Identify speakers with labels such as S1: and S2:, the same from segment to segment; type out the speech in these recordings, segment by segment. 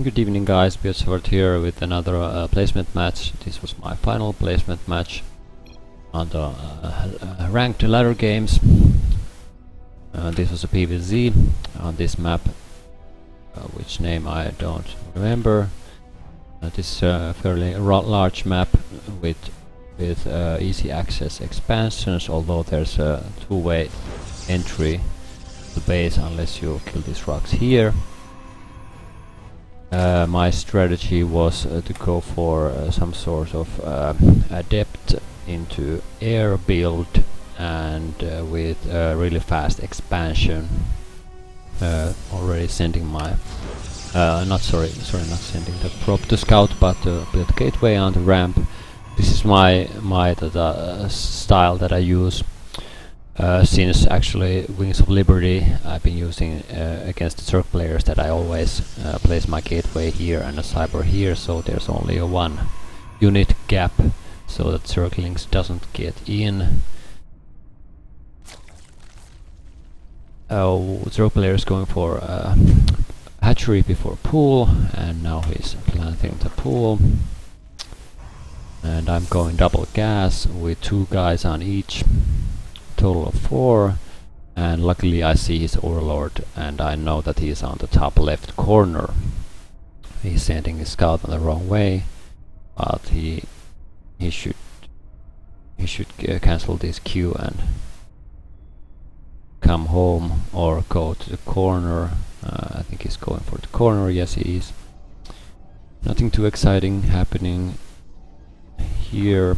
S1: Good evening guys, RealBiotSavart here with another placement match. This was my final placement match on the ranked ladder games. This was a PvZ on this map, which name I don't remember. This is a fairly large map with easy access expansions, although there's a two-way entry to the base unless you kill these rocks here. My strategy was to go for some sort of adept into air build and with really fast expansion. Already sending my not sending the prop to scout, but build gateway on the ramp. This is my style that I use since actually Wings of Liberty. I've been using against the Zerg players that I always place my gateway here and a cyber here, so there's only a 1 unit gap so that Zerglings doesn't get in. Zerg player is going for hatchery before pool, and now he's planting the pool. And I'm going double gas with 2 guys on each. Total of 4, and luckily I see his overlord and I know that he is on the top left corner. He's sending his scout on the wrong way, but he should cancel this queue and come home or go to the corner. I think he's going for the corner. Yes, he is. Nothing too exciting happening here.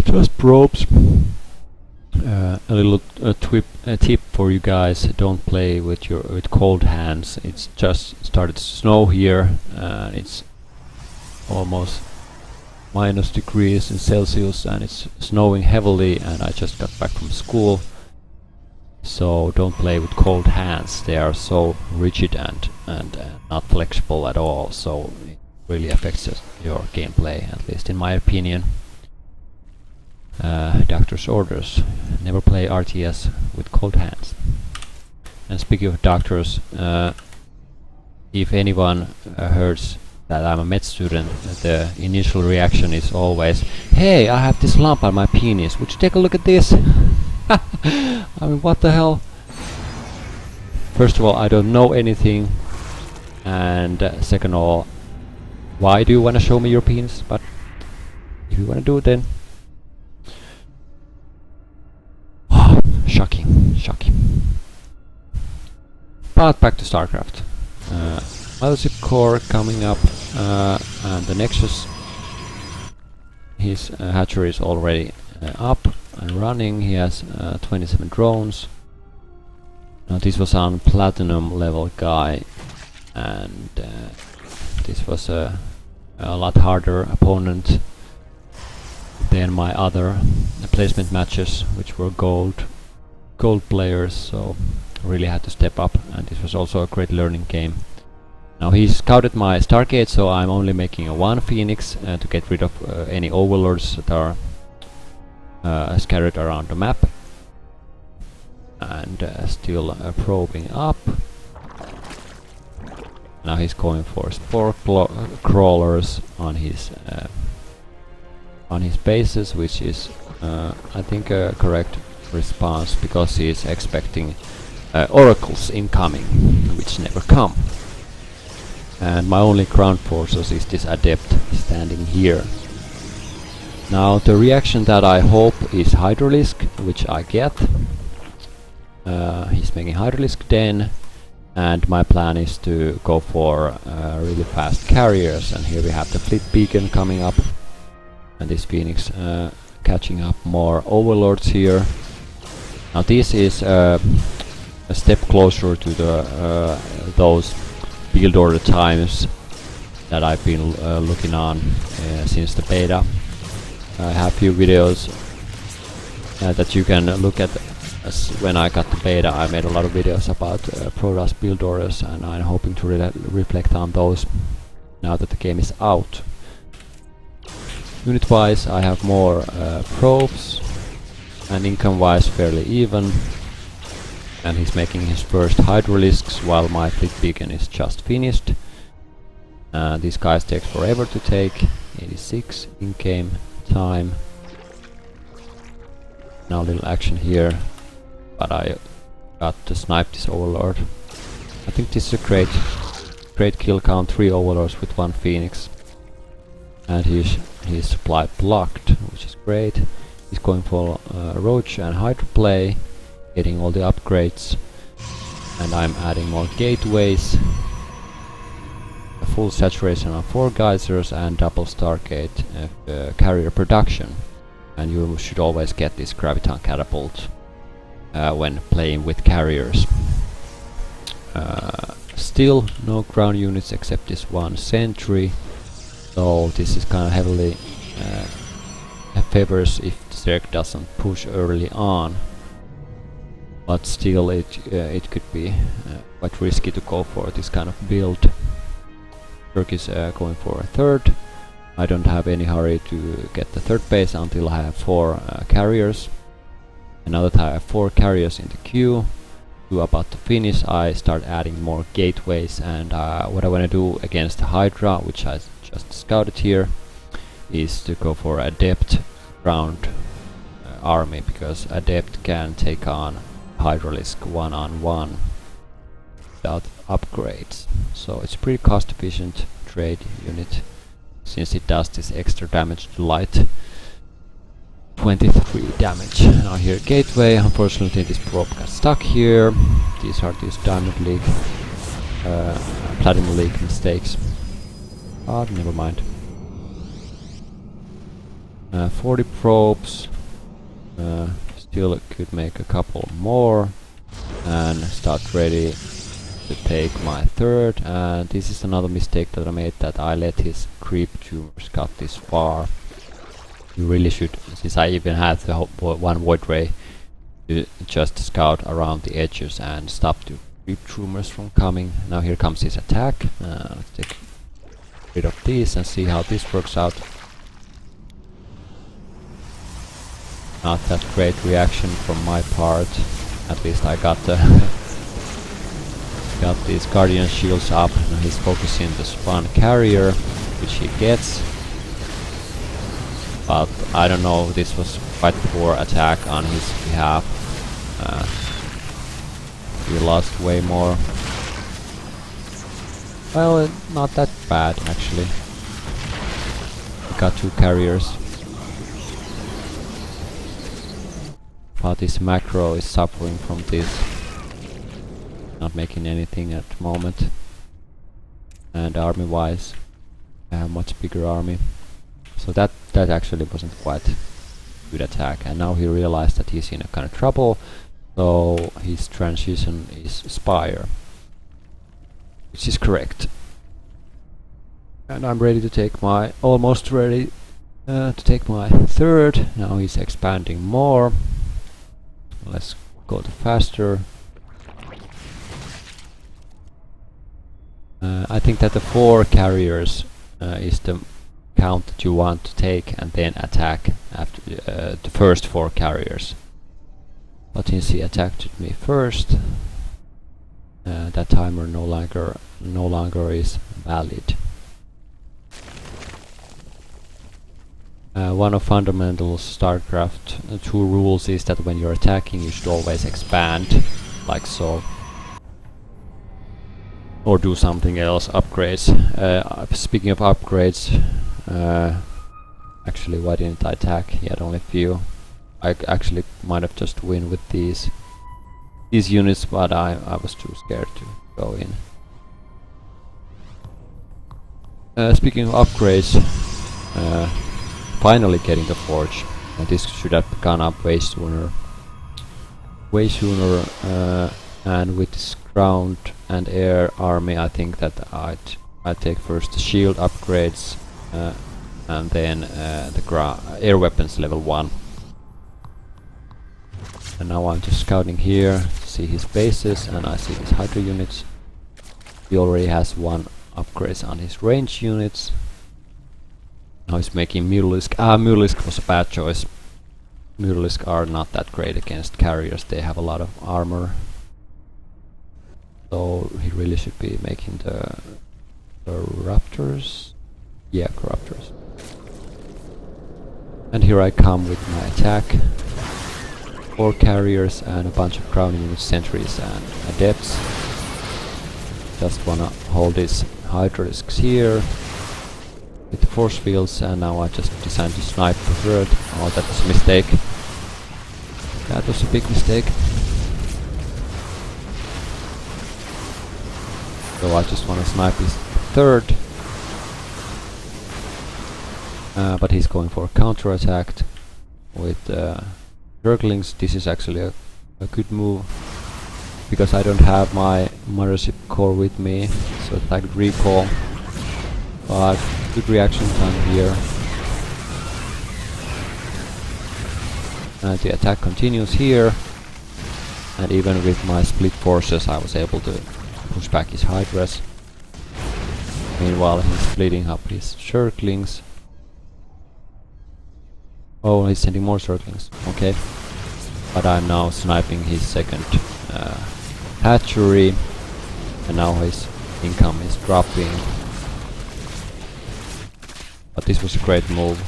S1: Just probes. A little tip for you guys: don't play with cold hands. It's just started to snow here, and it's almost -degrees in Celsius, and it's snowing heavily. And I just got back from school, so don't play with cold hands. They are so rigid and not flexible at all. So it really affects your gameplay, at least in my opinion. Doctor's orders: never play RTS with cold hands. And speaking of doctors, if anyone hears that I'm a med student, the initial reaction is always, "Hey, I have this lump on my penis, would you take a look at this?" I mean, what the hell? First of all, I don't know anything, and second of all, why do you want to show me your penis? But if you want to do it, then shocking. But back to Starcraft. Mothership core coming up, and the Nexus, his hatchery is already up and running. He has 27 drones. Now this was on platinum level guy, and this was a lot harder opponent than my other placement matches, which were gold players, so really had to step up, and this was also a great learning game. Now he scouted my Stargate, so I'm only making a 1 Phoenix to get rid of any overlords that are scattered around the map, and still probing up. Now he's going for spore crawlers on his bases, which is I think a correct response, because he is expecting oracles incoming, which never come. And my only ground forces is this adept standing here. Now the reaction that I hope is Hydralisk, which I get. He's making Hydralisk den, and my plan is to go for really fast carriers, and here we have the fleet beacon coming up, and this Phoenix catching up more overlords here. Now this is a step closer to the those build order times that I've been looking on since the beta. I have few videos that you can look at. When I got the beta, I made a lot of videos about Protoss build orders, and I'm hoping to reflect on those now that the game is out. Unit wise, I have more probes, and income wise fairly even. And he's making his first Hydralisks while my Fleet Beacon is just finished. These guys take forever to take. 86 in-game time. Now a little action here, but I got to snipe this Overlord. I think this is a great kill count, 3 Overlords with 1 Phoenix. And his supply blocked, which is great. He's going for Roach and Hydra play, getting all the upgrades. And I'm adding more gateways. A full saturation on 4 geysers and double Stargate carrier production. And you should always get this Graviton Catapult when playing with carriers. Still no ground units except this one sentry. So this is kind of heavily favors if the Zerg doesn't push early on. But still it could be quite risky to go for this kind of build. Zerg is going for a third. I don't have any hurry to get the third base until I have 4 carriers. And now that I have 4 carriers in the queue, to about to finish, I start adding more gateways. And what I want to do against the Hydra, which I just scouted here, is to go for Adept ground army, because Adept can take on Hydralisk one-on-one without upgrades. So it's a pretty cost efficient trade unit, since it does this extra damage to light. 23 damage. Now here gateway, unfortunately this probe got stuck here. These are these Diamond League, Platinum League mistakes. Ah, never mind. 40 probes. Still could make a couple more. And start ready to take my third. And this is another mistake that I made, that I let his creep tumors got this far. You really should, since I even had the one Void Ray, to just scout around the edges and stop the creep tumors from coming. Now here comes his attack. Let's take rid of these and see how this works out. Not that great reaction from my part. At least I got the got these Guardian shields up. Now he's focusing the spawn carrier, which he gets. But I don't know, this was quite poor attack on his behalf. He lost way more. Well, not that bad actually. He got 2 carriers. But this macro is suffering from this. Not making anything at the moment. And army wise, I have much bigger army. So that actually wasn't quite good attack, and now he realized that he's in a kind of trouble, so his transition is Spire, which is correct. And I'm ready to take my, almost ready to take my third. Now he's expanding more. Let's go to faster. I think that the 4 carriers is the count that you want to take, and then attack after the first 4 carriers. But since he attacked me first, that timer no longer is valid. One of fundamental Starcraft 2 rules is that when you're attacking, you should always expand, like so. Or do something else, upgrades. Speaking of upgrades, actually, why didn't I attack? He had only a few. I actually might have just win with these units, but I was too scared to go in. Speaking of upgrades, finally getting the forge. This should have gone up way sooner. And with this ground and air army, I think that I'd take first the shield upgrades, and then the air weapons level 1. And now I'm just scouting here to see his bases, and I see his Hydra units. He already has 1 upgrade on his range units. Now he's making Mutalisk. Mutalisk was a bad choice. Mutalisk are not that great against carriers, they have a lot of armor. So he really should be making the Raptors. Yeah, Raptors. And here I come with my attack. 4 carriers and a bunch of ground unit sentries and adepts. Just wanna hold these Hydralisks here with the force fields, and now I just decided to snipe the third. Oh, that was a mistake. That was a big mistake. So I just wanna snipe his third. But he's going for a counter-attack with Zerglings. This is actually a good move, because I don't have my Mothership Core with me, so that I could recall. But good reaction time here. And the attack continues here. And even with my split forces I was able to push back his Hydras. Meanwhile he's splitting up his Zerglings. Oh, he's sending more Zerglings. Okay. But I'm now sniping his second hatchery. And now his income is dropping. But this was a great move.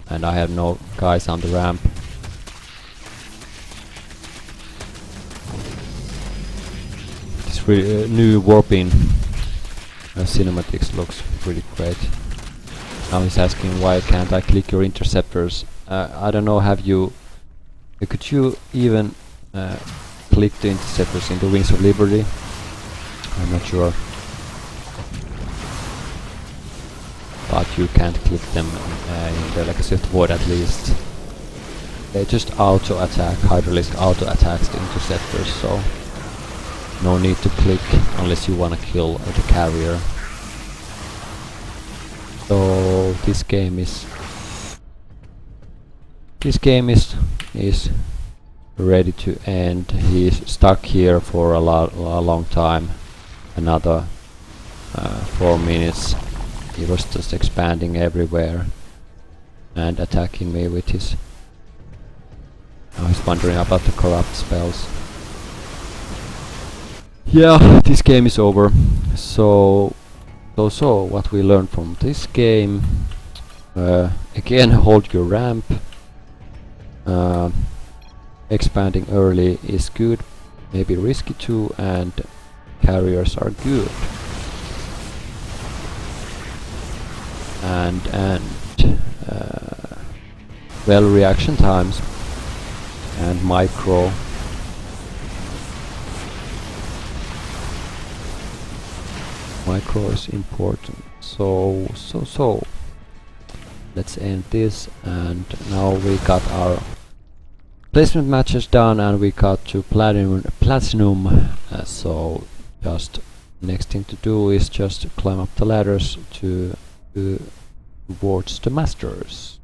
S1: And I have no guys on the ramp. This new warping cinematics looks pretty great. Now he's asking why can't I click your interceptors. I don't know, have you... could you even click the interceptors in the Wings of Liberty? I'm not sure. But you can't click them in the Legacy of the Void at least. They just auto-attack, Hydralisk auto-attacks the interceptors, so no need to click unless you wanna kill the carrier. So this game is ready to end. He's stuck here for a long time. Another 4 minutes. He was just expanding everywhere and attacking me with his... I was wondering about the corrupt spells. Yeah, this game is over. So what we learned from this game, again, hold your ramp. Expanding early is good, maybe risky too, and carriers are good. And well, reaction times and micro. Micro is important. So let's end this, and now we got our placement matches done, and we got to platinum. So just next thing to do is just climb up the ladders towards the masters.